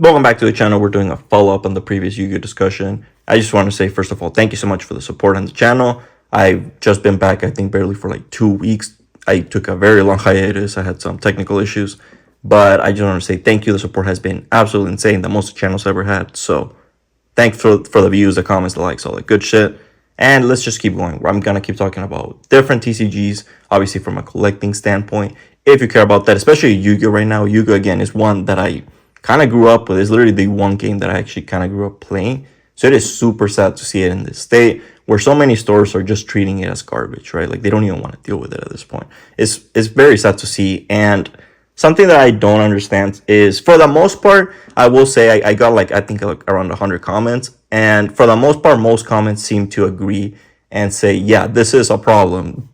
Welcome back to the channel. We're doing a follow-up on the previous Yu-Gi-Oh discussion. I just want to say, first of all, thank you so much for the support on the channel. I've just been back, I think, barely for like 2 weeks. I took a very long hiatus. I had some technical issues, but I just want to say thank you. The support has been absolutely insane, the most the channel's ever had. So thanks for the views, the comments, the likes, all that good shit. And let's just keep going. I'm going to keep talking about different TCGs, obviously from a collecting standpoint. If you care about that, especially Yu-Gi-Oh right now, Yu-Gi-Oh again is one that I kind of grew up with. It's literally the one game that I actually kind of grew up playing. So it is super sad to see it in this state where so many stores are just treating it as garbage, right? Like they don't even want to deal with it at this point. It's very sad to see. And something that I don't understand is, for the most part, I will say I got I think around 100 comments. And for the most part, most comments seem to agree and say, yeah, this is a problem.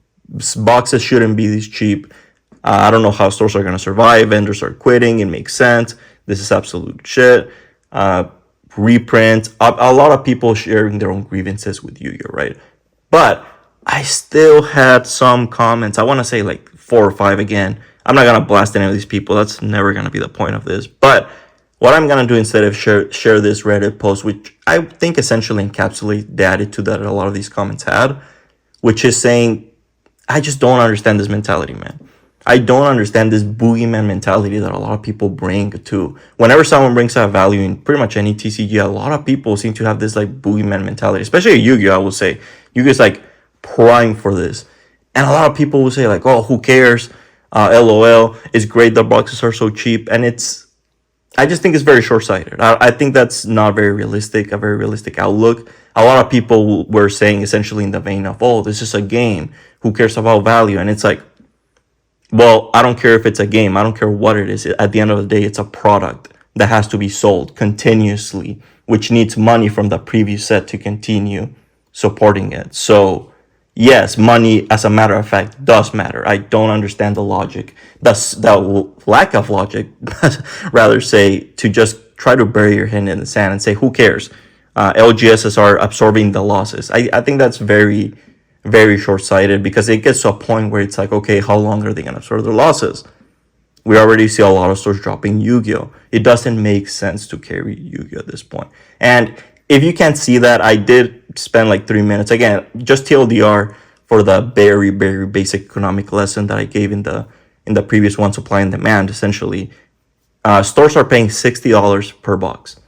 Boxes shouldn't be this cheap. I don't know how stores are going to survive. Vendors are quitting. It makes sense. This is absolute shit. Reprints. A lot of people sharing their own grievances with Yu-Gi-Oh, right? But I still had some comments. I want to say like 4 or 5 again. I'm not going to blast any of these people. That's never going to be the point of this. But what I'm going to do instead of share this Reddit post, which I think essentially encapsulates the attitude that a lot of these comments had, which is saying, I just don't understand this mentality, man. I don't understand this boogeyman mentality that a lot of people bring to whenever someone brings out value in pretty much any TCG. A lot of people seem to have this like boogeyman mentality, especially Yu-Gi-Oh. I will say Yu-Gi-Oh is like prime for this, and a lot of people will say like, "Oh, who cares? LOL. It's great the boxes are so cheap," and I just think it's very short-sighted. I think that's not very realistic, a very realistic outlook. A lot of people were saying essentially in the vein of, "Oh, this is a game. Who cares about value?" And it's like, well, I don't care if it's a game. I don't care what it is. At the end of the day, it's a product that has to be sold continuously, which needs money from the previous set to continue supporting it. So, yes, money, as a matter of fact, does matter. I don't understand the logic, the lack of logic, rather say, to just try to bury your head in the sand and say, who cares? LGSs are absorbing the losses. I think that's very short-sighted, because it gets to a point where it's like, okay, how long are they going to absorb their losses? We already see a lot of stores dropping Yu-Gi-Oh. It doesn't make sense to carry Yu-Gi-Oh at this point. And if you can't see that, I did spend like 3 minutes, again, just TLDR, for the very basic economic lesson that I gave in the previous one, supply and demand. Essentially, stores are paying $60 per box.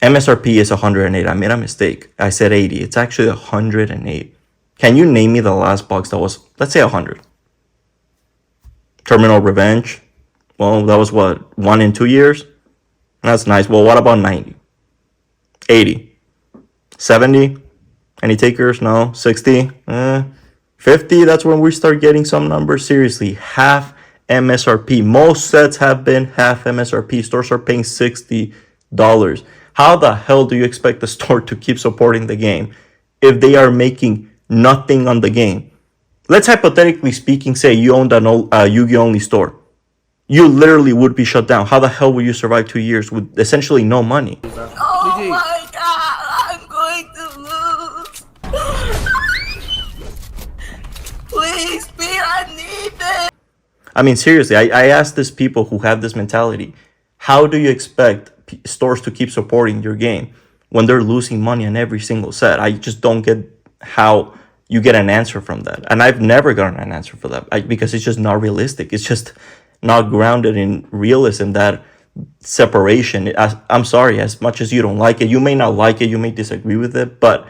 MSRP is 108. I made a mistake. I said 80. It's actually 108. Can you name me the last box that was, let's say, 100? Terminal Revenge. Well, that was what, 1 in 2 years? That's nice. Well, what about 90? 80? 70? Any takers? No? 60? 50? That's when we start getting some numbers. Seriously, half MSRP. Most sets have been half MSRP. Stores are paying $60. How the hell do you expect the store to keep supporting the game if they are making nothing on the game? Let's hypothetically speaking say you owned a Yu-Gi-Oh only store. You literally would be shut down. How the hell will you survive 2 years with essentially no money? Oh my god, I'm going to lose. Please, Pete, I need this. I mean, seriously, I asked these people who have this mentality, how do you expect stores to keep supporting your game when they're losing money on every single set? I just don't get how you get an answer from that. And I've never gotten an answer for that, because it's just not realistic. It's just not grounded in realism, that separation. I'm sorry, as much as you don't like it, you may not like it, you may disagree with it, but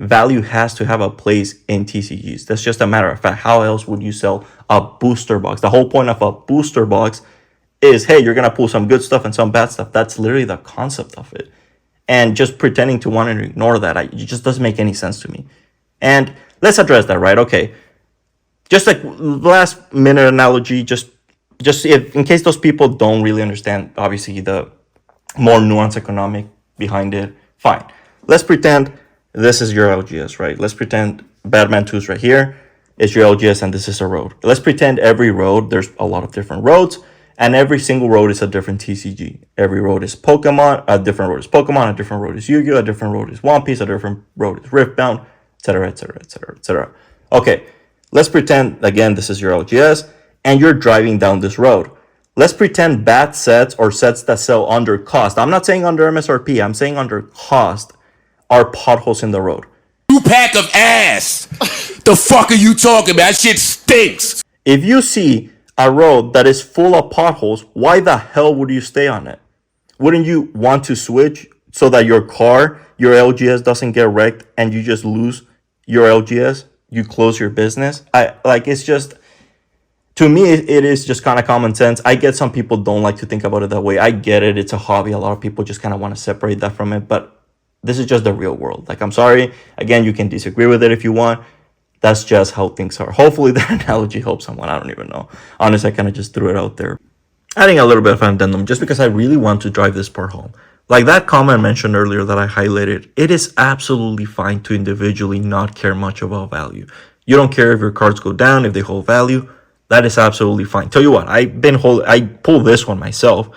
value has to have a place in TCGs. That's just a matter of fact. How else would you sell a booster box? The whole point of a booster box is, hey, you're going to pull some good stuff and some bad stuff. That's literally the concept of it. And just pretending to want to ignore that, it just doesn't make any sense to me. And let's address that, right? Okay. Just like last minute analogy, just if, in case those people don't really understand, obviously, the more nuanced economic behind it, fine. Let's pretend this is your LGS, right? Let's pretend Batman 2 is right here. It's your LGS and this is a road. Let's pretend every road, there's a lot of different roads, and every single road is a different TCG. Every road is Pokemon, a different road is Pokemon, a different road is Yu-Gi-Oh, a different road is One Piece, a different road is Riftbound, etc., etc., etc., etc. Okay, let's pretend, again, this is your LGS, and you're driving down this road. Let's pretend bad sets or sets that sell under cost. I'm not saying under MSRP. I'm saying under cost are potholes in the road. You pack of ass. The fuck are you talking about? That shit stinks. If you see a road that is full of potholes, why the hell would you stay on it? Wouldn't you want to switch so that your car, your LGS doesn't get wrecked and you just lose your LGS? You close your business? It's just, to me, it is just kind of common sense. I get some people don't like to think about it that way. I get it. It's a hobby. A lot of people just kind of want to separate that from it. But this is just the real world. Like, I'm sorry. Again, you can disagree with it if you want. That's just how things are. Hopefully that analogy helps someone. I don't even know. Honestly, I kind of just threw it out there. Adding a little bit of an addendum just because I really want to drive this part home. Like that comment mentioned earlier that I highlighted, it is absolutely fine to individually not care much about value. You don't care if your cards go down, if they hold value. That is absolutely fine. Tell you what, I pulled this one myself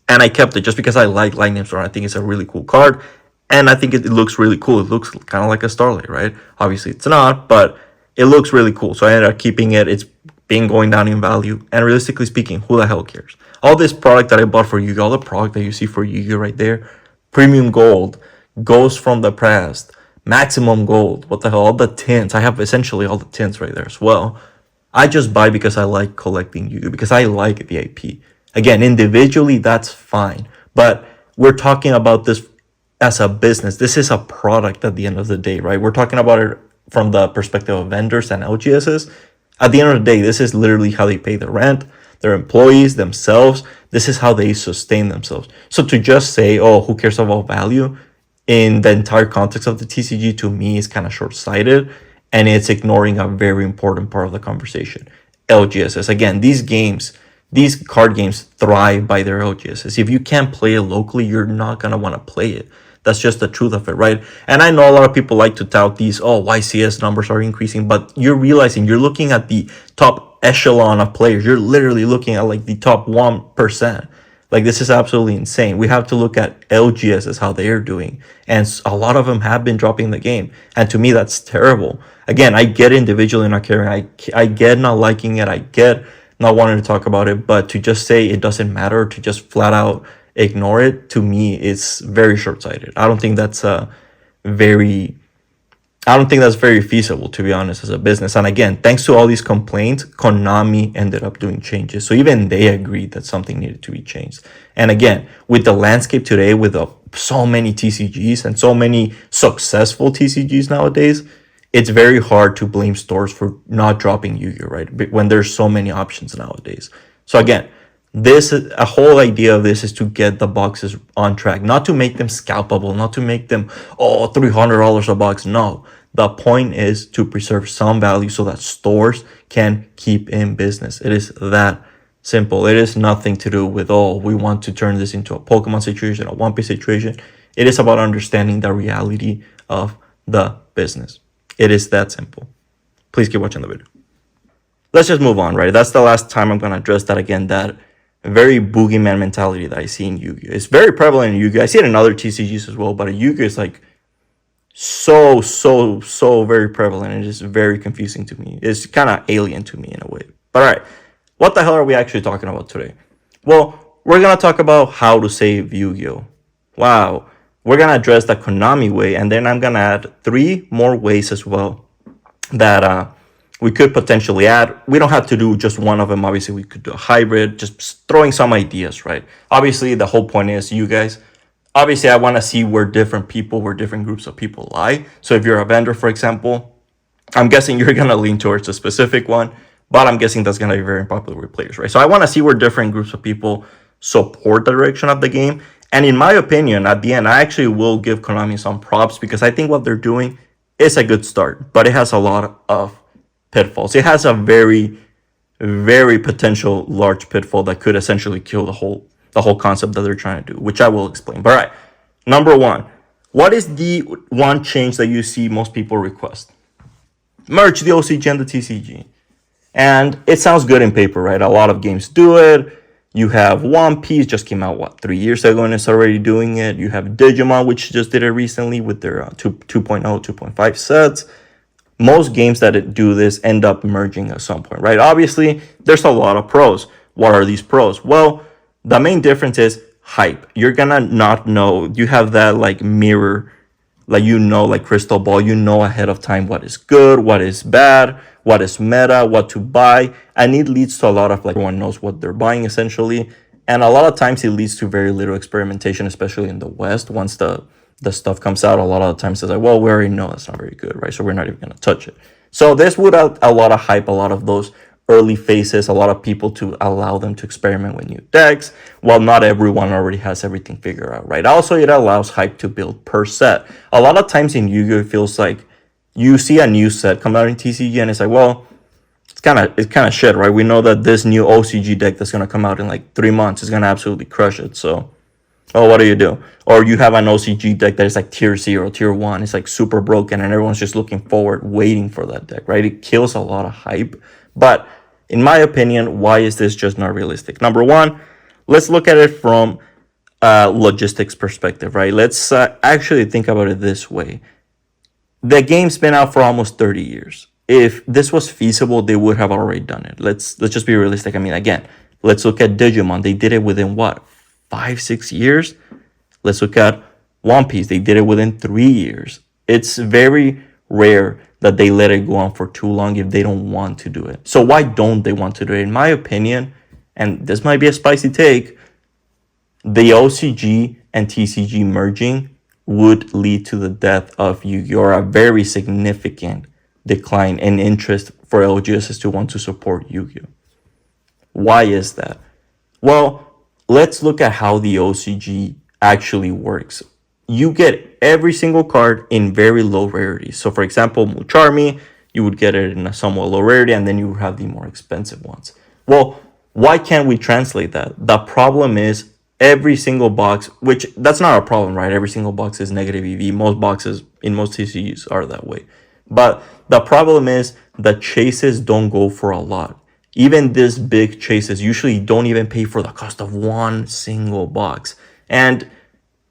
and I kept it just because I like Lightning Storm. I think it's a really cool card and I think it looks really cool. It looks kind of like a Starlight, right? Obviously it's not, but it looks really cool. So I ended up keeping it. It's been going down in value. And realistically speaking, who the hell cares? All this product that I bought for Yugioh, all the product that you see for Yugioh right there, premium gold, ghost from the past, maximum gold, what the hell, all the tints. I have essentially all the tints right there as well. I just buy because I like collecting Yugioh, because I like the IP. Again, individually, that's fine. But we're talking about this as a business. This is a product at the end of the day, right? We're talking about it from the perspective of vendors and LGSs. At the end of the day, this is literally how they pay their rent, their employees, themselves. This is how they sustain themselves. So to just say, oh, who cares about value in the entire context of the TCG, to me is kind of short-sighted, and it's ignoring a very important part of the conversation. LGSs. Again, these card games thrive by their LGSs. If you can't play it locally, you're not going to want to play it. That's just the truth of it, right? And I know a lot of people like to tout these, oh, YCS numbers are increasing, but you're realizing you're looking at the top echelon of players. You're literally looking at like the top 1%. Like, this is absolutely insane. We have to look at LGS as how they are doing. And a lot of them have been dropping the game. And to me, that's terrible. Again, I get individually not caring. I get not liking it. I get not wanting to talk about it. But to just say it doesn't matter, to just flat out ignore it, to me, it's very short-sighted. I don't think that's very feasible, to be honest, as a business. And again, thanks to all these complaints, Konami ended up doing changes. So even they agreed that something needed to be changed. And again, with the landscape today, with so many TCGs and so many successful TCGs nowadays, it's very hard to blame stores for not dropping Yugioh, right? When there's so many options nowadays. So again, a whole idea of this is to get the boxes on track, not to make them scalpable, not to make them, oh, $300 a box. No, the point is to preserve some value so that stores can keep in business. It is that simple. It is nothing to do with, oh, we want to turn this into a Pokemon situation, a One Piece situation. It is about understanding the reality of the business. It is that simple. Please keep watching the video. Let's just move on, right? That's the last time I'm going to address that again, that very boogeyman mentality that I see in Yugioh. It's very prevalent in Yugioh. I see it in other TCGs as well, but Yugioh is like so very prevalent. It is very confusing to me. It's kind of alien to me in a way. But all right, what the hell are we actually talking about today? Well, we're going to talk about how to save Yugioh. Wow. We're going to address the Konami way, and then I'm going to add 3 more ways as well that we could potentially add. We don't have to do just one of them. Obviously, we could do a hybrid, just throwing some ideas, right? Obviously, the whole point is you guys. Obviously, I want to see where different groups of people lie. So if you're a vendor, for example, I'm guessing you're going to lean towards a specific one, but I'm guessing that's going to be very popular with players, right? So I want to see where different groups of people support the direction of the game. And in my opinion, at the end, I actually will give Konami some props because I think what they're doing is a good start, but it has a lot of pitfalls. It has a very, very potential large pitfall that could essentially kill the whole concept that they're trying to do, which I will explain. But all right, number 1, what is the one change that you see most people request? Merge the OCG and the TCG. And it sounds good in paper, right? A lot of games do it. You have One Piece, just came out, 3 years ago, and it's already doing it. You have Digimon, which just did it recently with their 2.0, 2.5 sets. Most games that do this end up merging at some point, right? Obviously, there's a lot of pros. What are these pros? Well, the main difference is hype. You're gonna not know. You have that like mirror, like like crystal ball. You know ahead of time what is good, what is bad, what is meta, what to buy, and it leads to a lot of like everyone knows what they're buying essentially. And a lot of times it leads to very little experimentation, especially in the West. Once the stuff comes out, a lot of the times it's like, well, we already know that's not very good, right? So we're not even gonna touch it. So this would add a lot of hype, a lot of those early phases, a lot of people to allow them to experiment with new decks, while not everyone already has everything figured out, right? Also, it allows hype to build per set. A lot of times in Yu-Gi-Oh, it feels like you see a new set come out in TCG and it's like, well, it's kind of shit, right? We know that this new OCG deck that's gonna come out in like 3 months is gonna absolutely crush it. So, oh, what do? Or you have an OCG deck that is like tier 0, tier 1. It's like super broken and everyone's just looking forward, waiting for that deck, right? It kills a lot of hype. But in my opinion, why is this just not realistic? Number one, let's look at it from a logistics perspective, right? Let's actually think about it this way. The game's been out for almost 30 years. If this was feasible, they would have already done it. Let's just be realistic. I mean, again, let's look at Digimon. They did it within what, 5-6 years? Let's look at One Piece. They did it within 3 years. It's very rare that they let it go on for too long if they don't want to do it. So why don't they want to do it? In my opinion, and this might be a spicy take, the OCG and TCG merging would lead to the death of Yu-Gi-Oh! Or a very significant decline in interest for LGSs to want to support Yu-Gi-Oh! Why is that? Well, let's look at how the OCG actually works. You get every single card in very low rarity. So for example, Mucharmy, you would get it in a somewhat low rarity, and then you would have the more expensive ones. Well, why can't we translate that? The problem is every single box, which that's not a problem, right? Every single box is negative EV. Most boxes in most TCGs are that way. But the problem is the chases don't go for a lot. Even these big chases usually don't even pay for the cost of one single box. And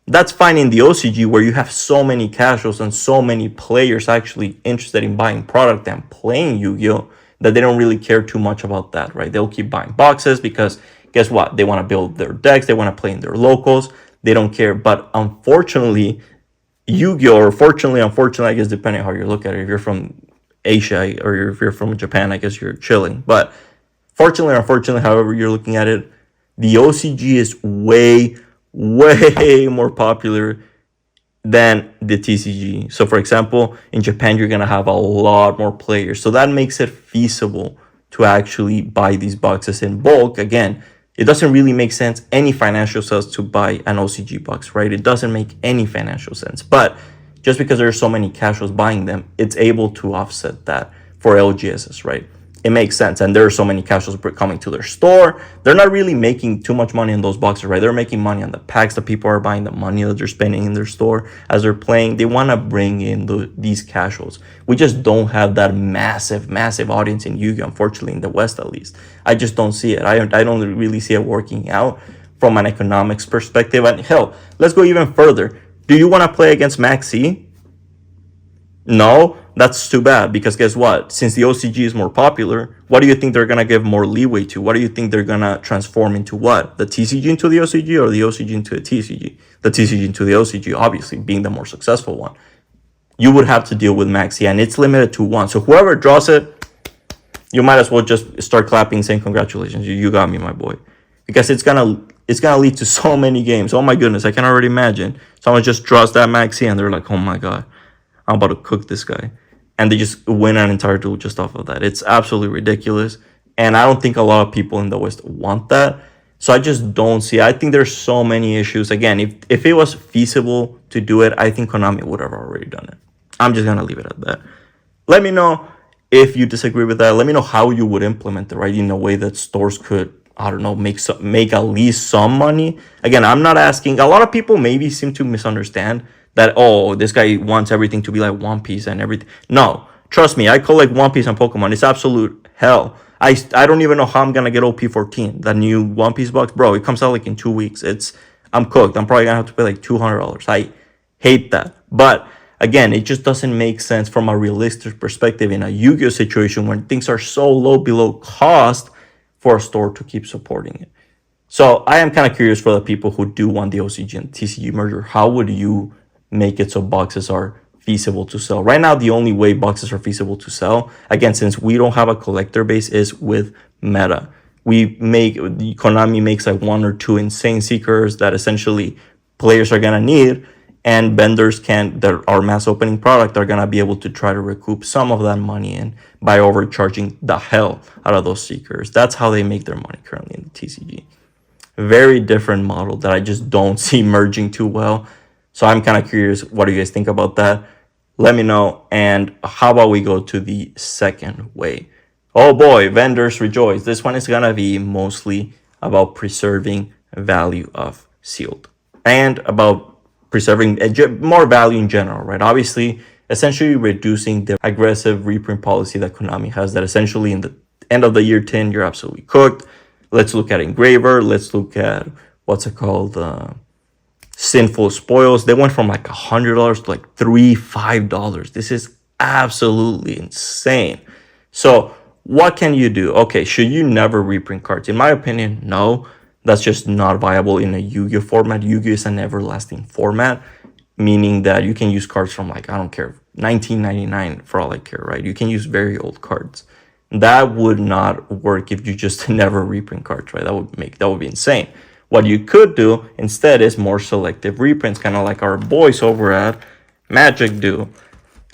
that's fine in the OCG where you have so many casuals and so many players actually interested in buying product and playing Yu-Gi-Oh! That they don't really care too much about that, right? They'll keep buying boxes because guess what? They want to build their decks. They want to play in their locals. They don't care. But unfortunately, Yu-Gi-Oh! Or fortunately, unfortunately, I guess depending on how you look at it, if you're from Asia or if you're from Japan, I guess you're chilling. But fortunately or unfortunately, however you're looking at it, the OCG is way more popular than the TCG. So for example, in Japan, you're going to have a lot more players. So that makes it feasible to actually buy these boxes in bulk. Again, it doesn't really make sense, any financial sense, to buy an OCG box, right? It doesn't make any financial sense. But just because there are so many casuals buying them, it's able to offset that for LGSs, right? It makes sense. And there are so many casuals coming to their store. They're not really making too much money in those boxes, right? They're making money on the packs that people are buying, the money that they're spending in their store as they're playing. They want to bring in these casuals. We just don't have that massive audience in Yu-Gi-Oh! Unfortunately, in the West at least. I just don't see it. I don't really see it working out from an economics perspective. And hell, let's go even further. Do you want to play against Maxi? No, that's too bad, because guess what? Since the OCG is more popular, what do you think they're going to give more leeway to? What do you think they're going to transform into what? The TCG into the OCG or the OCG into the TCG? The TCG into the OCG, obviously, being the more successful one. You would have to deal with Maxi, and it's limited to one. So whoever draws it, you might as well just start clapping, saying congratulations, you got me, my boy. Because it's gonna lead to so many games. Oh my goodness, I can already imagine. Someone just draws that Maxi, and they're like, oh my god, I'm about to cook this guy. And they just win an entire duel just off of that. It's absolutely ridiculous. And I don't think a lot of people in the West want that. So I just don't see. I think there's so many issues. Again, if it was feasible to do it, I think Konami would have already done it. I'm just going to leave it at that. Let me know if you disagree with that. Let me know how you would implement it, right? In a way that stores could, I don't know, make at least some money. Again, I'm not asking. A lot of people maybe seem to misunderstand that, oh, this guy wants everything to be like One Piece and everything. No, trust me, I collect One Piece and Pokemon. It's absolute hell. I don't even know how I'm going to get OP14, that new One Piece box. Bro, it comes out like in 2 weeks. I'm cooked. I'm probably going to have to pay like $200. I hate that. But again, it just doesn't make sense from a realistic perspective in a Yu-Gi-Oh situation when things are so low below cost. for a store to keep supporting it. So I am kind of curious for the people who do want the OCG and TCG merger. How would you make it so boxes are feasible to sell? Right now, the only way boxes are feasible to sell, again, since we don't have a collector base, is with meta. Konami makes like 1 or 2 insane seekers that essentially players are gonna need, and vendors that are mass opening product are gonna be able to try to recoup some of that money in by overcharging the hell out of those seekers. That's how they make their money currently in the TCG. Very different model that I just don't see merging too well. So I'm kind of curious, what do you guys think about that? Let me know. And how about we go to the second way? Oh boy, vendors rejoice. This one is gonna be mostly about preserving value of sealed and about preserving more value in general, right? Obviously, essentially reducing the aggressive reprint policy that Konami has, that essentially in the end of the year 10, you're absolutely cooked. Let's look at Engraver. Let's look at what's it called? Sinful Spoils. They went from like $100 to like $5. This is absolutely insane. So what can you do? Okay, should you never reprint cards? In my opinion, no. That's just not viable in a Yu-Gi-Oh format. Yu-Gi-Oh is an everlasting format, meaning that you can use cards from like, I don't care, 1999 for all I care, right? You can use very old cards. That would not work if you just never reprint cards, right? That would be insane. What you could do instead is more selective reprints, kind of like our boys over at Magic do.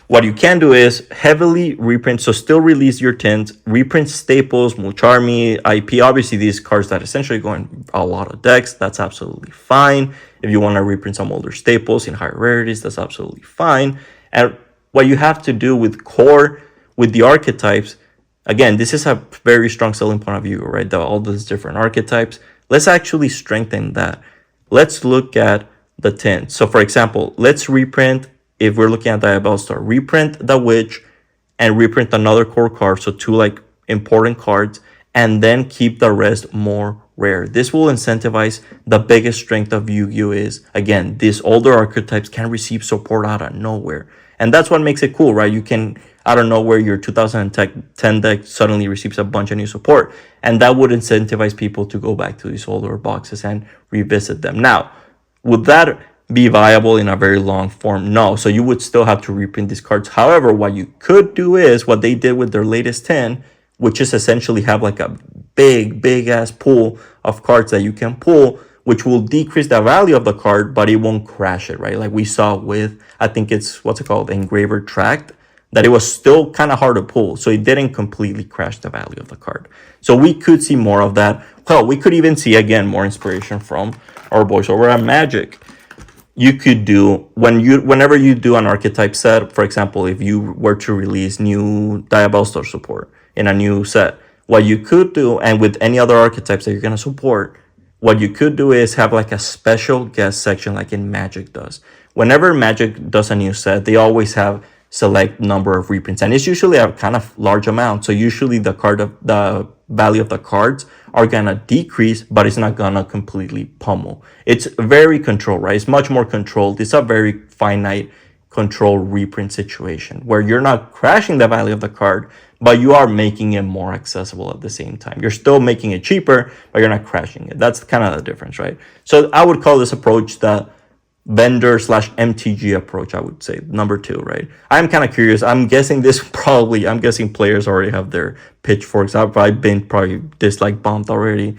What you can do is heavily reprint, so still release your tints, reprint staples, Mucharmi, IP. Obviously, these cards that essentially go in a lot of decks, that's absolutely fine. If you want to reprint some older staples in higher rarities, that's absolutely fine. And what you have to do with core, with the archetypes, again, this is a very strong selling point of view, right? All those different archetypes. Let's actually strengthen that. Let's look at the tints. So for example, let's reprint, if we're looking at Diabell Star, reprint the Witch and reprint another core card, so 2 like important cards, and then keep the rest more rare. This will incentivize the biggest strength of Yu-Gi-Oh! Is, again, these older archetypes can receive support out of nowhere. And that's what makes it cool, right? You can, out of nowhere, your 2010 deck suddenly receives a bunch of new support. And that would incentivize people to go back to these older boxes and revisit them. Now, would that be viable in a very long form? No. So you would still have to reprint these cards. However, what you could do is what they did with their latest 10, which is essentially have like a big ass pool of cards that you can pull, which will decrease the value of the card, but it won't crash it, right? Like we saw with, I think it's, what's it called, Engraver Tract, that it was still kind of hard to pull. So it didn't completely crash the value of the card. So we could see more of that. Well, we could even see, again, more inspiration from our boys over at Magic. You could do, whenever you do an archetype set, for example, if you were to release new Diabell Star support in a new set, what you could do, and with any other archetypes that you're going to support, what you could do is have like a special guest section like in Magic does. Whenever Magic does a new set, they always have select number of reprints, and it's usually a kind of large amount. So usually the value of the cards are gonna decrease, but it's not gonna completely pummel. It's very controlled, right? It's much more controlled. It's a very finite controlled reprint situation where you're not crashing the value of the card, but you are making it more accessible at the same time. You're still making it cheaper, but you're not crashing it. That's kind of the difference, right? So I would call this approach the vendor/MTG approach, I would say, number 2, right? I'm kind of curious. I'm guessing players already have their pitchforks up. I've been probably dislike bombed already.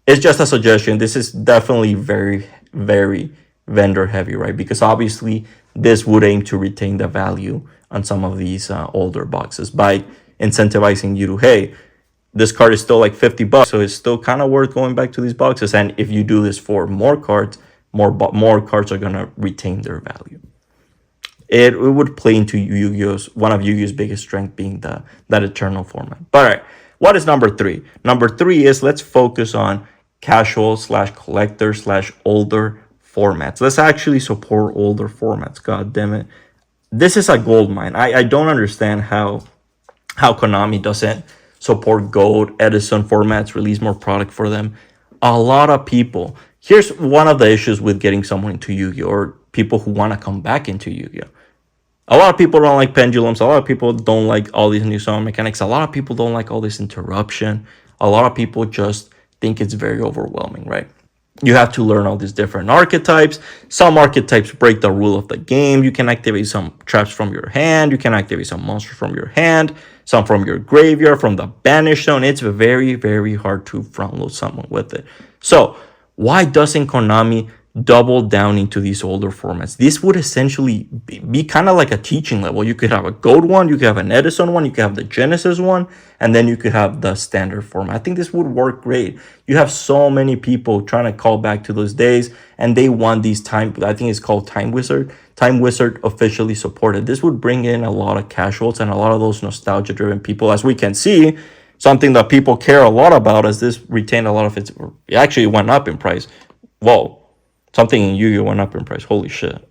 It's just a suggestion. This is definitely very, very vendor heavy, right? Because obviously this would aim to retain the value on some of these older boxes by incentivizing you to, hey, this card is still like $50, so it's still kind of worth going back to these boxes. And if you do this for more cards, more cards are gonna retain their value. It would play into one of Yu-Gi-Oh's biggest strength being that eternal format. But all right, what is number 3? Number 3 is let's focus on casual/collector/older formats. Let's actually support older formats. God damn it. This is a gold mine. I don't understand how Konami doesn't support gold, Edison formats, release more product for them. A lot of people, here's one of the issues with getting someone into Yu-Gi-Oh! Or people who want to come back into Yu-Gi-Oh! A lot of people don't like pendulums. A lot of people don't like all these new summon mechanics. A lot of people don't like all this interruption. a lot of people just think it's very overwhelming, right? You have to learn all these different archetypes. Some archetypes break the rule of the game. You can activate some traps from your hand. You can activate some monsters from your hand, some from your graveyard, from the banish zone. It's very, very hard to front load someone with it. So why doesn't Konami double down into these older formats? This would essentially be kind of like a teaching level. You could have a gold one, you could have an Edison one, you could have the Genesis one, and then you could have the standard format. I think this would work great. You have so many people trying to call back to those days, and they want these I think it's called Time Wizard officially supported. This would bring in a lot of casuals and a lot of those nostalgia driven people. As we can see, something that people care a lot about, as this retained a lot of it actually went up in price. Whoa. Something in Yu-Gi-Oh went up in price. Holy shit.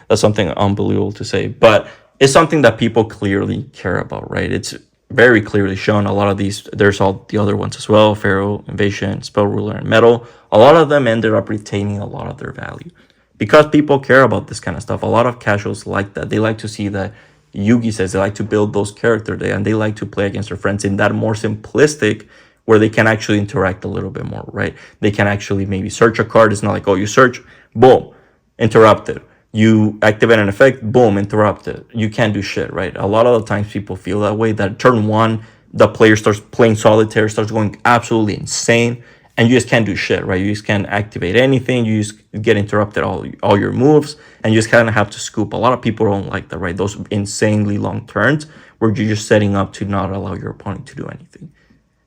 That's something unbelievable to say. But it's something that people clearly care about, right? It's very clearly shown. A lot of these, there's all the other ones as well. Pharaoh, Invasion, Spell Ruler, and Metal. A lot of them ended up retaining a lot of their value. Because people care about this kind of stuff. A lot of casuals like that. They like to see that Yugi says. They like to build those characters there. And they like to play against their friends in that more simplistic, where they can actually interact a little bit more, right? They can actually maybe search a card. It's not like, oh, you search, boom, interrupted. You activate an effect, boom, interrupted. You can't do shit, right? A lot of the times people feel that way, that turn one, the player starts playing solitaire, starts going absolutely insane, and you just can't do shit, right? You just can't activate anything. You just get interrupted all your moves, and you just kind of have to scoop. A lot of people don't like that, right? Those insanely long turns where you're just setting up to not allow your opponent to do anything.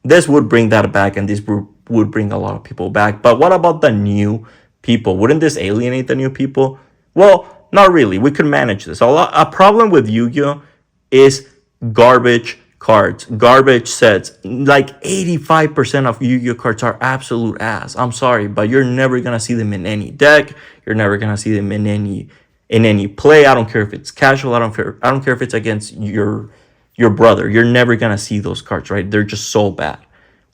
This would bring that back, and this would bring a lot of people back. But what about the new people? Wouldn't this alienate the new people? Well, not really. We could manage this. A problem with Yu-Gi-Oh is garbage cards, garbage sets. Like 85% of Yu-Gi-Oh cards are absolute ass. I'm sorry, but you're never gonna see them in any deck. You're never gonna see them in any play. I don't care if it's casual. I don't care if it's against your brother. You're never gonna see those cards, right? They're just so bad.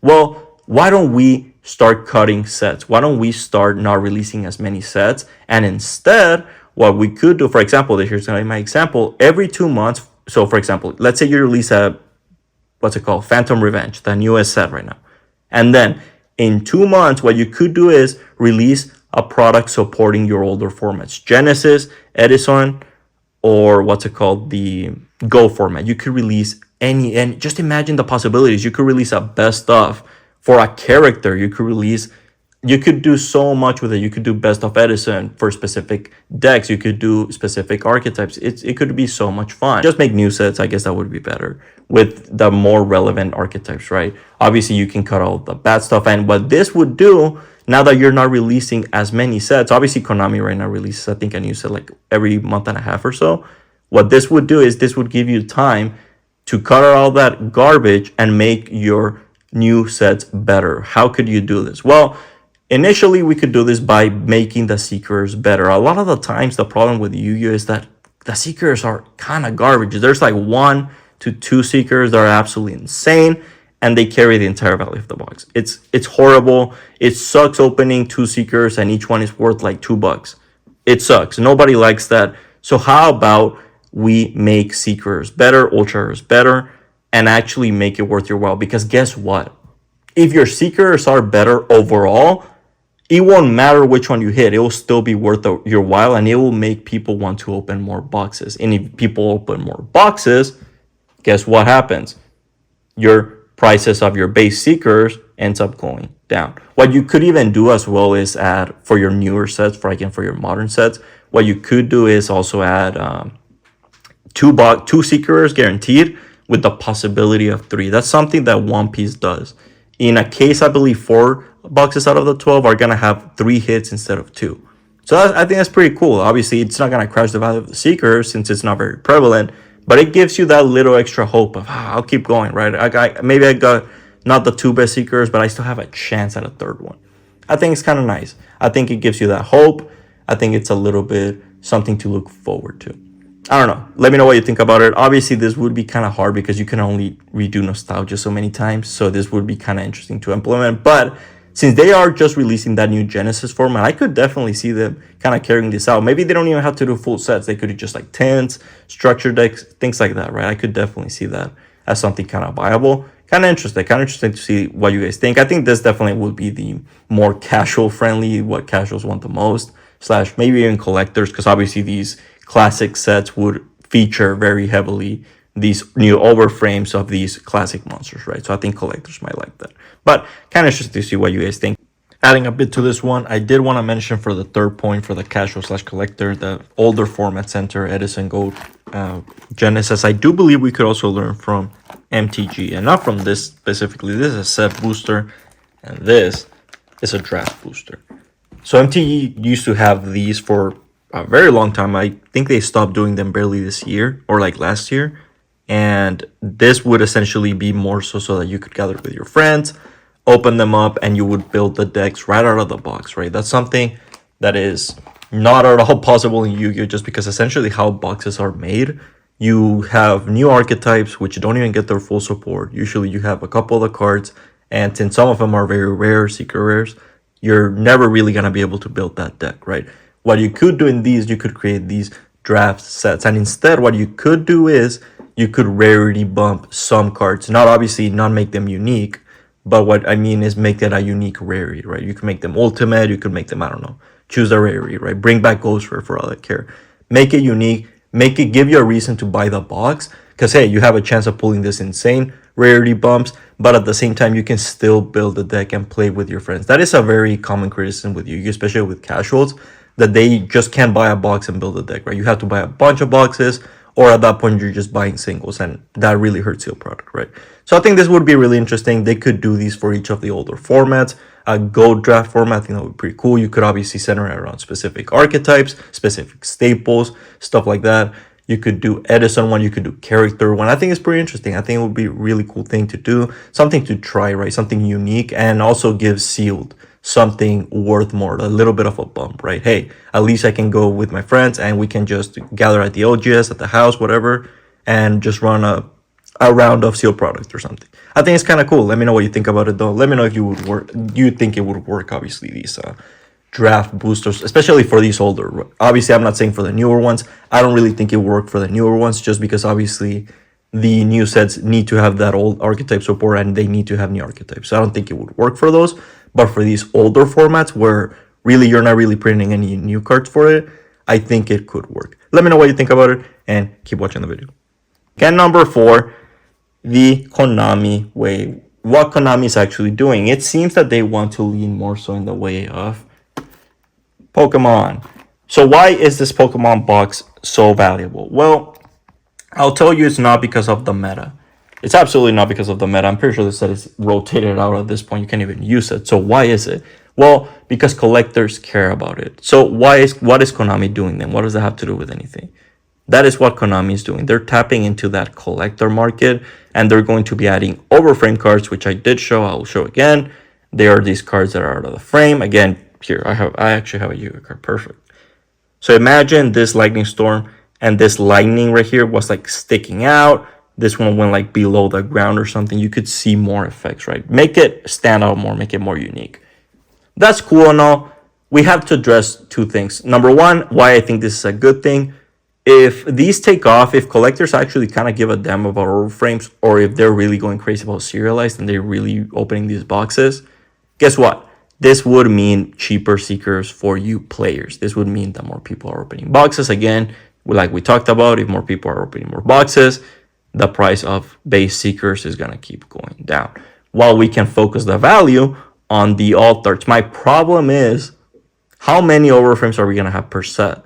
Well, why don't we start cutting sets? Why don't we start not releasing as many sets? And instead, what we could do, for example, here's gonna be my example. Every 2 months, so for example, let's say you release a, what's it called? Phantom Revenge, the newest set right now. And then in 2 months, what you could do is release a product supporting your older formats. Genesis, Edison, or what's it called? The Go format. You could release any, and just imagine the possibilities. You could release a best of for a character. You could do so much with it. You could do best of Edison for specific decks. You could do specific archetypes. It could be so much fun. Just make new sets. I guess that would be better with the more relevant archetypes, right? Obviously, you can cut all the bad stuff. And what this would do, now that you're not releasing as many sets, obviously Konami right now releases, I think, a new set like every month and a half or so. What this would do is this would give you time to cut out all that garbage and make your new sets better. How could you do this? Well, initially we could do this by making the Seekers better. A lot of the times the problem with Yu-Gi-Oh is that the Seekers are kind of garbage. There's like 1 to 2 Seekers that are absolutely insane, and they carry the entire value of the box. It's horrible. It sucks opening 2 Seekers and each one is worth like $2. It sucks. Nobody likes that. So how about we make Seekers better, Ultra Rares better, and actually make it worth your while? Because guess what? If your Seekers are better overall, it won't matter which one you hit. It will still be worth your while, and it will make people want to open more boxes. And if people open more boxes, guess what happens? Your prices of your base Seekers ends up going down. What you could even do as well is add, for your newer sets, for your modern sets, what you could do is also add two Seekers guaranteed with the possibility of 3. That's something that One Piece does. In a case, I believe 4 boxes out of the 12 are gonna have 3 hits instead of 2. So I think that's pretty cool. Obviously, it's not gonna crash the value of the Seekers since it's not very prevalent, but it gives you that little extra hope of, I'll keep going, right? Maybe I got not the 2 best Seekers, but I still have a chance at a 3rd one. I think it's kind of nice. I think it gives you that hope. I think it's a little bit something to look forward to. I don't know. Let me know what you think about it. Obviously, this would be kind of hard because you can only redo nostalgia so many times. So this would be kind of interesting to implement. But since they are just releasing that new Genesis format, I could definitely see them kind of carrying this out. Maybe they don't even have to do full sets. They could do just like tents, structure decks, things like that, right? I could definitely see that as something kind of viable. kind of interesting to see what you guys think. I think this definitely would be the more casual friendly, what casuals want the most, slash maybe even collectors, because obviously these classic sets would feature very heavily these new overframes of these classic monsters, right? So I think collectors might like that. But kind of interesting to see what you guys think. Adding a bit to this one, I did want to mention for the third point for the casual slash collector, the older format center, Edison Gold, Genesis. I do believe we could also learn from MTG, and not from this specifically. This is a set booster, and this is a draft booster. So MTG used to have these for a very long time. I think they stopped doing them barely this year or like last year. And this would essentially be more so that you could gather with your friends, open them up, and you would build the decks right out of the box, right? That's something that is not at all possible in Yu-Gi-Oh! Just because essentially how boxes are made, you have new archetypes which don't even get their full support. Usually you have a couple of the cards, and since some of them are very rare, secret rares, you're never really going to be able to build that deck, right? What you could do in these, you could create these draft sets, and instead what you could do is you could rarity bump some cards, not make them unique, but what I mean is make that a unique rarity, right? You can make them ultimate, you could make them, I don't know, choose a rarity, right? Bring back Ghost Rare for all I care. Make it unique, give you a reason to buy the box, because hey, you have a chance of pulling this insane rarity bumps, but at the same time, you can still build the deck and play with your friends. That is a very common criticism with Yu-Gi-Oh!, especially with casuals, that they just can't buy a box and build a deck, right? You have to buy a bunch of boxes, or at that point you're just buying singles, and that really hurts your product, right? So I think this would be really interesting. They could do these for each of the older formats. A gold draft format, I think that would be pretty cool. You could obviously center it around specific archetypes, specific staples, stuff like that. You could do Edison one, you could do character one. I think it's pretty interesting. I think it would be a really cool thing to do, something to try, right? Something unique, and also give sealed something worth more, a little bit of a bump, right? Hey, at least I can go with my friends and we can just gather at the OGS, at the house, whatever, and just run a round of sealed product or something. I think it's kind of cool. Let me know what you think about it, though. Let me know if you think it would work, obviously, these draft boosters, especially for these older. Obviously, I'm not saying for the newer ones. I don't really think it would work for the newer ones, just because obviously the new sets need to have that old archetype support and they need to have new archetypes. So I don't think it would work for those. But for these older formats where really you're not really printing any new cards for it, I think it could work. Let me know what you think about it and keep watching the video. And number 4, the Konami way. What Konami is actually doing. It seems that they want to lean more so in the way of Pokemon. So why is this Pokemon box so valuable? Well, I'll tell you, it's not because of the meta. It's absolutely not because of the meta. I'm pretty sure this set is rotated out at this point. You can't even use it. So why is it? Well, because collectors care about it. So what is Konami doing then? What does that have to do with anything? That is what Konami is doing. They're tapping into that collector market, and they're going to be adding overframe cards, which I did show. I will show again. They are these cards that are out of the frame. Again, here I actually have a Yu-Gi-Oh card. Perfect. So imagine this lightning storm, and this lightning right here was like sticking out. This one went like below the ground or something. You could see more effects, right? Make it stand out more, make it more unique. That's cool and all. We have to address 2 things. Number 1, why I think this is a good thing. If these take off, if collectors actually kind of give a damn about overframes, or if they're really going crazy about serialized and they're really opening these boxes, guess what? This would mean cheaper seekers for you players. This would mean that more people are opening boxes. Again, like we talked about, if more people are opening more boxes, the price of base seekers is going to keep going down, while we can focus the value on the alt arts. My problem is, how many overframes are we going to have per set?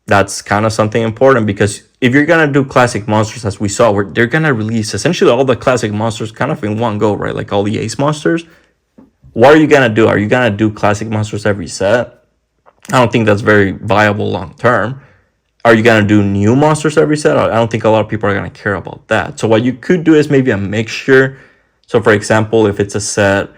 That's kind of something important, because if you're going to do classic monsters, as we saw, where they're going to release essentially all the classic monsters kind of in one go, right? Like all the ace monsters. What are you going to do? Are you going to do classic monsters every set? I don't think that's very viable long term. Are you going to do new monsters every set? I don't think a lot of people are going to care about that. So what you could do is maybe a mixture. So for example, if it's a set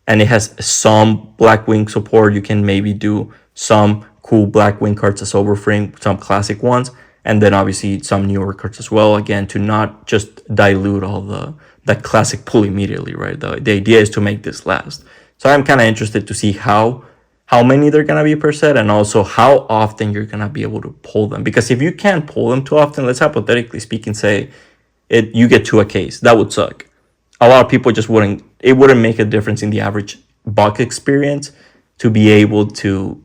and it has some Blackwing support, you can maybe do some cool Blackwing cards as overframe, some classic ones, and then obviously some newer cards as well. Again, to not just dilute all the classic pool immediately, right? The idea is to make this last. So I'm kind of interested to see how many they're going to be per set, and also how often you're going to be able to pull them. Because if you can't pull them too often, let's hypothetically speaking say you get to a case, that would suck. a lot of people just wouldn't, it wouldn't make a difference in the average box experience to be able to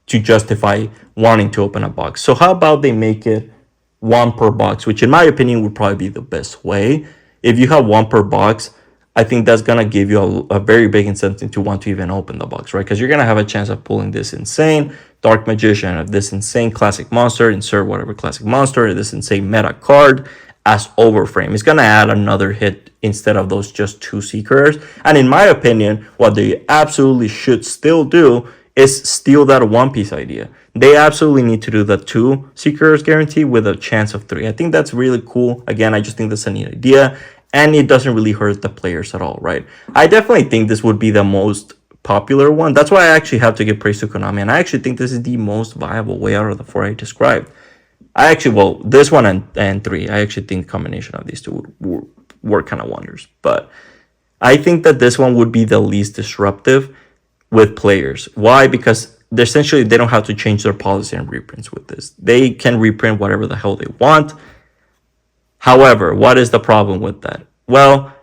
justify wanting to open a box. So how about they make it one per box, which in my opinion would probably be the best way. If you have one per box, I think that's gonna give you a very big incentive to want to even open the box, right? Because you're gonna have a chance of pulling this insane Dark Magician, of this insane classic monster, insert whatever classic monster, this insane meta card as overframe. It's gonna add another hit instead of those just 2 Seekers. And in my opinion, what they absolutely should still do is steal that One Piece idea. They absolutely need to do the 2 Seekers guarantee with a chance of 3. I think that's really cool. Again, I just think that's a neat idea, and it doesn't really hurt the players at all, right? I definitely think this would be the most popular one. That's why I actually have to give praise to Konami, and I actually think this is the most viable way out of the 4 I described. This one and 3, I actually think the combination of these 2 would work kind of wonders. But I think that this one would be the least disruptive with players. Why? Because essentially they don't have to change their policy and reprints with this. They can reprint whatever the hell they want. However, what is the problem with that? Well,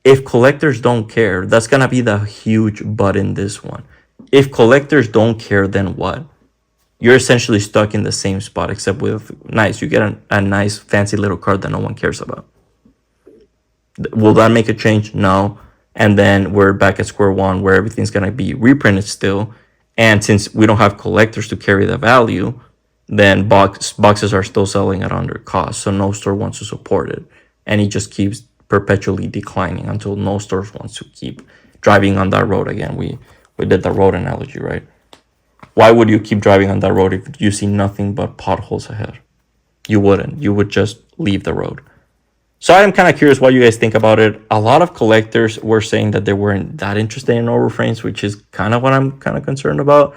if collectors don't care, that's going to be the huge but in this one. If collectors don't care, then what? You're essentially stuck in the same spot, except with you get a nice fancy little card that no one cares about. Will that make a change? No. And then we're back at square one where everything's going to be reprinted still. And since we don't have collectors to carry the value, then boxes are still selling at under cost. So no store wants to support it. And it just keeps perpetually declining until no stores wants to keep driving on that road again. We did the road analogy, right? Why would you keep driving on that road if you see nothing but potholes ahead? You wouldn't. You would just leave the road. So I'm kind of curious what you guys think about it. A lot of collectors were saying that they weren't that interested in overframes, which is kind of what I'm kind of concerned about.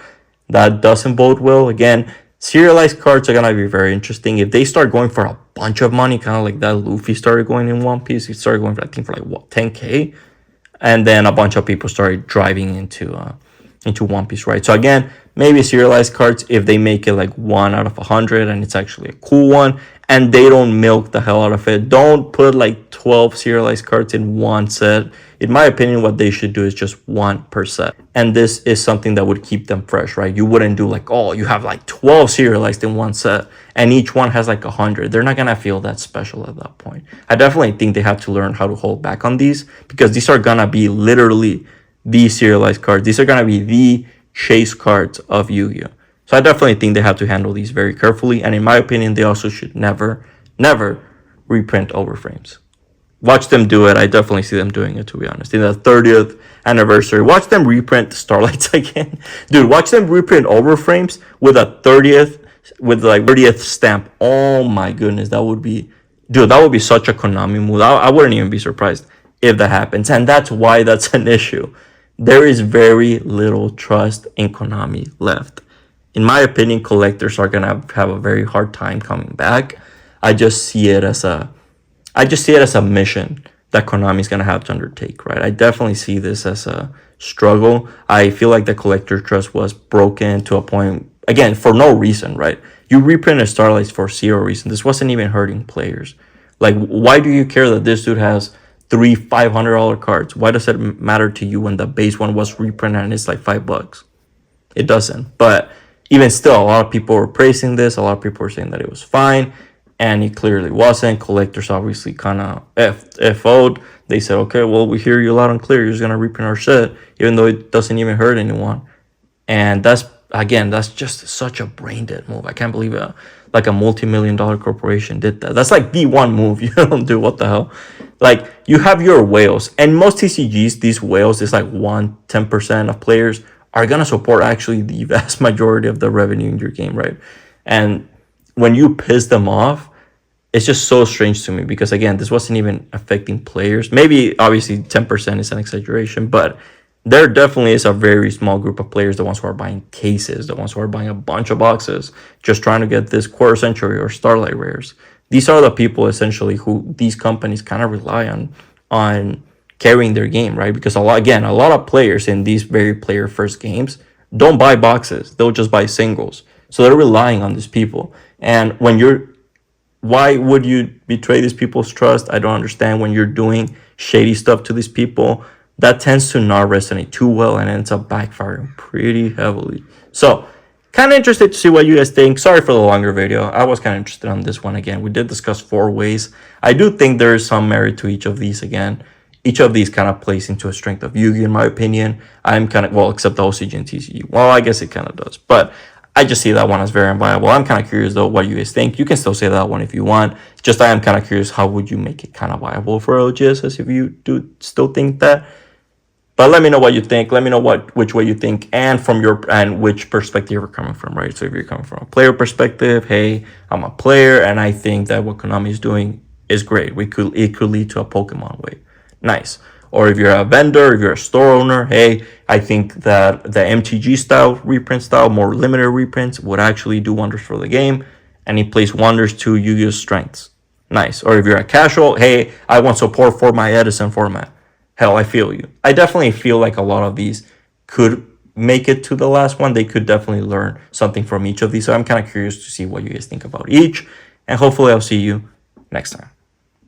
That doesn't bode well. Again, serialized cards are going to be very interesting. If they start going for a bunch of money, kind of like that Luffy started going in One Piece, he started going for, I think, for like, what, 10K? And then a bunch of people started driving into One Piece, right? So again, maybe serialized cards, if they make it like 1 out of 100 and it's actually a cool one, and they don't milk the hell out of it. Don't put like 12 serialized cards in one set. In my opinion, what they should do is just 1 per set. And this is something that would keep them fresh, right? You wouldn't do like, oh, you have like 12 serialized in one set and each one has like 100. They're not going to feel that special at that point. I definitely think they have to learn how to hold back on these, because these are going to be literally the serialized cards. These are going to be the chase cards of Yu-Gi-Oh! So I definitely think they have to handle these very carefully. And in my opinion, they also should never reprint overframes. Watch them do it. I definitely see them doing it, to be honest. In the 30th anniversary, watch them reprint Starlights again. Dude, watch them reprint overframes with a 30th stamp. Oh my goodness, that would be such a Konami move. I wouldn't even be surprised if that happens. And that's why that's an issue. There is very little trust in Konami left. In my opinion, collectors are going to have a very hard time coming back. I just see it as a mission that Konami is going to have to undertake, right? I definitely see this as a struggle. I feel like the collector trust was broken to a point, again, for no reason, right? You reprinted Starlights for 0 reason. This wasn't even hurting players. Like, why do you care that this dude has 3 $500 cards? Why does it matter to you when the base one was reprinted and it's like $5? It doesn't. But even still, a lot of people were praising this. A lot of people were saying that it was fine, and it clearly wasn't. Collectors obviously kind of FO'd. They said, okay, well, we hear you loud and clear. You're just going to reprint our shit, even though it doesn't even hurt anyone. And that's just such a brain dead move. I can't believe like a multi-million-dollar corporation did that. That's like the one move you don't do. What the hell? Like, you have your whales, and most TCGs, these whales is like 10% of players are going to support actually the vast majority of the revenue in your game, right? And when you piss them off, it's just so strange to me, because again, this wasn't even affecting players. Maybe obviously 10% is an exaggeration, but there definitely is a very small group of players, the ones who are buying cases, the ones who are buying a bunch of boxes, just trying to get this quarter century or Starlight rares. These are the people essentially who these companies kind of rely on carrying their game, right? Because a lot of players in these very player first games don't buy boxes. They'll just buy singles. So they're relying on these people. And when you're why would you betray these people's trust? I don't understand. When you're doing shady stuff to these people, that tends to not resonate too well and ends up backfiring pretty heavily. So kind of interested to see what you guys think. Sorry for the longer video. I was kind of interested on this one again. We did discuss 4 ways. I do think there is some merit to each of these again. Each of these kind of plays into a strength of Yu-Gi-Oh! In my opinion. I'm kind of, well, except the OCG and TCG. Well, I guess it kind of does. But I just see that one as very unviable. I'm kind of curious, though, what you guys think. You can still say that one if you want. Just I am kind of curious, how would you make it kind of viable for OGSS if you do still think that? But let me know what you think. Let me know which way you think and which perspective you're coming from, right? So if you're coming from a player perspective, hey, I'm a player and I think that what Konami is doing is great. It could lead to a Pokemon wave. Nice. Or if you're a vendor, if you're a store owner, hey, I think that the MTG style, reprint style, more limited reprints would actually do wonders for the game, and it plays wonders to Yu-Gi-Oh's strengths. Nice. Or if you're a casual, hey, I want support for my Edison format. Hell, I feel you. I definitely feel like a lot of these could make it to the last one. They could definitely learn something from each of these. So I'm kind of curious to see what you guys think about each. And hopefully I'll see you next time.